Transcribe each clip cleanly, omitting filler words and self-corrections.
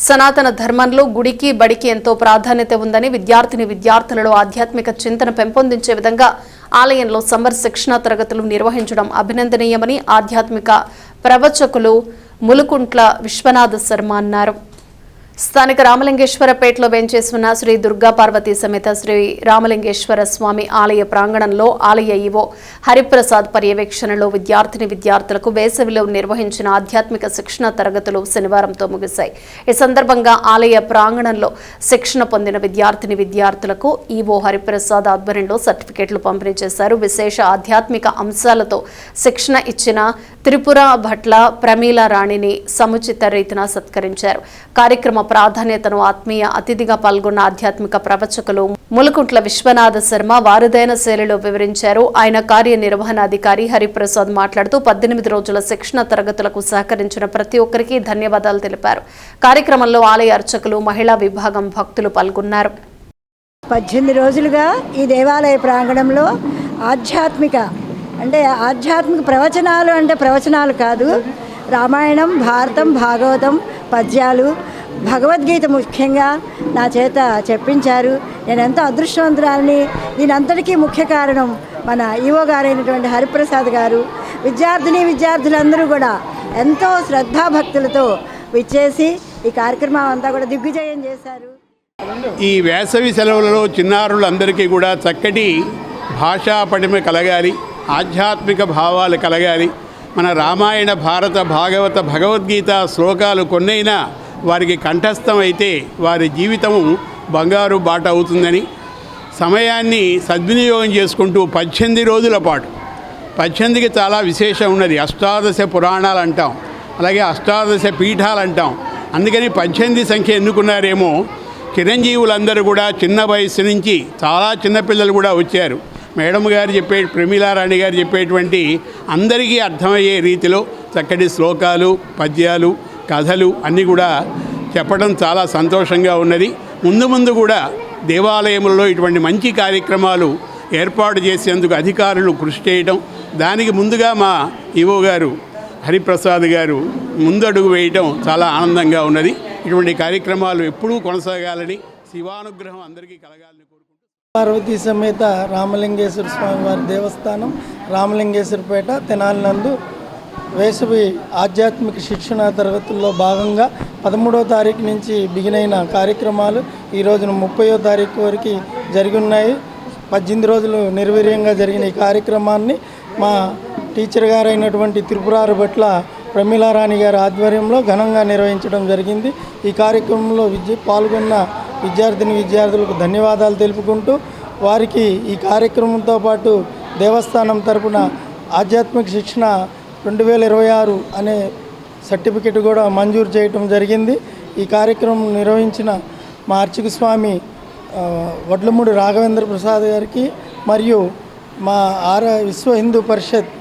సనాతన ధర్మంలో గుడికి బడికి ఎంతో ప్రాధాన్యత ఉందని విద్యార్థులలో ఆధ్యాత్మిక చింతన పెంపొందించే విధంగా ఆలయంలో సమ్మర్ శిక్షణ తరగతులు నిర్వహించడం అభినందనీయమని ఆధ్యాత్మిక ప్రవచకులు ములుకుంట్ల విశ్వనాథ శర్మ అన్నారు. స్థానిక రామలింగేశ్వరపేటలో వేంచేసిన శ్రీ దుర్గా పార్వతీ సమేత శ్రీ రామలింగేశ్వర స్వామి ఆలయ ప్రాంగణంలో ఆలయ ఈవో హరిప్రసాద్ పర్యవేక్షణలో విద్యార్థులకు వేసవిలో నిర్వహించిన ఆధ్యాత్మిక శిక్షణ తరగతులు శనివారంతో ముగిశాయి. ఈ సందర్భంగా ఆలయ ప్రాంగణంలో శిక్షణ పొందిన విద్యార్థులకు ఈవో హరిప్రసాద్ ఆధ్వర్యంలో సర్టిఫికెట్లు పంపిణీ చేశారు. విశేష ఆధ్యాత్మిక అంశాలతో శిక్షణ ఇచ్చిన త్రిపుర భట్ల ప్రమీల రాణిని సముచిత రీతిన సత్కరించారు. కార్యక్రమ ప్రాధాన్యతను ఆత్మీయ అతిథిగా పాల్గొన్న ఆధ్యాత్మిక ప్రవచకులు ములుకుంట్ల విశ్వనాథ శర్మ వారిదైన శైలిలో వివరించారు. ఆయన కార్యనిర్వహణాధికారి హరిప్రసాద్ మాట్లాడుతూ 18 రోజుల శిక్షణ తరగతులకు సహకరించిన ప్రతి ఒక్కరికి ధన్యవాదాలు తెలిపారు. కార్యక్రమంలో ఆలయ అర్చకులు, మహిళా విభాగం భక్తులు పాల్గొన్నారు. 18 రోజులుగా ఈ దేవాలయ ప్రాంగణంలో ఆధ్యాత్మిక ప్రవచనాలు అంటే ప్రవచనాలు కాదు, రామాయణం, భారతం, భాగవతం, పద్యాలు, భగవద్గీత ముఖ్యంగా నా చేత చెప్పించారు. నేను ఎంతో అదృష్టవంతురాలని. దీనంతటికీ ముఖ్య కారణం మన ఈవో గారైనటువంటి హరిప్రసాద్ గారు. విద్యార్థులందరూ కూడా ఎంతో శ్రద్ధాభక్తులతో విచ్చేసి ఈ కార్యక్రమం అంతా కూడా దిగ్విజయం చేశారు. ఈ వేసవి సెలవులలో చిన్నారులందరికీ కూడా చక్కటి భాషా పటిమ కలగాలి, ఆధ్యాత్మిక భావాలు కలగాలి. మన రామాయణ, భారత, భాగవత, భగవద్గీత శ్లోకాలు కొన్నైనా వారికి కంఠస్థం అయితే వారి జీవితము బంగారు బాట అవుతుందని, సమయాన్ని సద్వినియోగం చేసుకుంటూ 18 రోజుల పాటు, 18కి చాలా విశేషం ఉన్నది. అష్టాదశ పురాణాలు అంటాం, అలాగే అష్టాదశ పీఠాలు అంటాం. అందుకని 18 సంఖ్య ఎన్నుకున్నారేమో. చిరంజీవులందరూ కూడా చిన్న వయసు నుంచి చాలా చిన్నపిల్లలు కూడా వచ్చారు. మేడం గారు ప్రమీలారాణి గారు చెప్పేటువంటి అందరికీ అర్థమయ్యే రీతిలో చక్కటి శ్లోకాలు, పద్యాలు, కథలు అన్నీ కూడా చెప్పడం చాలా సంతోషంగా ఉన్నది. ముందు కూడా దేవాలయంలో ఇటువంటి మంచి కార్యక్రమాలు ఏర్పాటు చేసేందుకు అధికారులు కృషి చేయడం, దానికి ముందుగా మా ఈవో గారు హరిప్రసాద్ గారు ముందడుగు వేయటం చాలా ఆనందంగా ఉన్నది. ఇటువంటి కార్యక్రమాలు ఎప్పుడూ కొనసాగాలని, శివానుగ్రహం అందరికీ కలగాలని కోరుకుంటున్నాను. పార్వతీ సమేత రామలింగేశ్వర స్వామి వారి దేవస్థానం రామలింగేశ్వరపేట తెనాలి నందు వేసవి ఆధ్యాత్మిక శిక్షణ తరగతుల్లో భాగంగా 13వ తారీఖు నుంచి బిగినైన కార్యక్రమాలు ఈ రోజున 30వ తారీఖు వరకు జరిగి ఉన్నాయి. 18 రోజులు నిర్వీర్యంగా జరిగిన ఈ కార్యక్రమాన్ని మా టీచర్ గారైనటువంటి త్రిపుర భట్ల ప్రమీలారాణి గారి ఆధ్వర్యంలో ఘనంగా నిర్వహించడం జరిగింది. ఈ కార్యక్రమంలో పాల్గొన్న విద్యార్థులకు ధన్యవాదాలు తెలుపుకుంటూ వారికి ఈ కార్యక్రమంతో పాటు దేవస్థానం తరపున ఆధ్యాత్మిక శిక్షణ 2026 అనే సర్టిఫికెట్ కూడా మంజూరు చేయటం జరిగింది. ఈ కార్యక్రమం నిర్వహించిన మా అర్చక స్వామి వడ్లమూడి రాఘవేంద్ర ప్రసాద్ గారికి మరియు మా విశ్వ హిందూ పరిషత్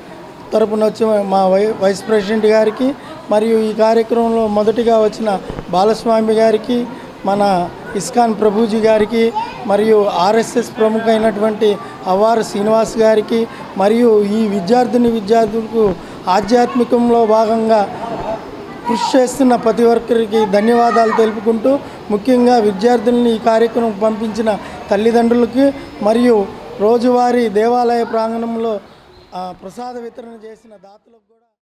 తరపున వచ్చిన మా వైస్ ప్రెసిడెంట్ గారికి మరియు ఈ కార్యక్రమంలో మొదటిగా వచ్చిన బాలస్వామి గారికి, మన ఇస్కాన్ ప్రభుజీ గారికి మరియు ఆర్ఎస్ఎస్ ప్రముఖ అయినటువంటి అవ్వారు శ్రీనివాస్ గారికి మరియు ఈ విద్యార్థులకు ఆధ్యాత్మికంలో భాగంగా కృషి చేస్తున్న ప్రతి ఒక్కరికి ధన్యవాదాలు తెలుపుకుంటూ, ముఖ్యంగా విద్యార్థుల్ని ఈ కార్యక్రమం పంపించిన తల్లిదండ్రులకి మరియు రోజువారీ దేవాలయ ప్రాంగణంలో ప్రసాద వితరణ చేసిన దాతలకు కూడా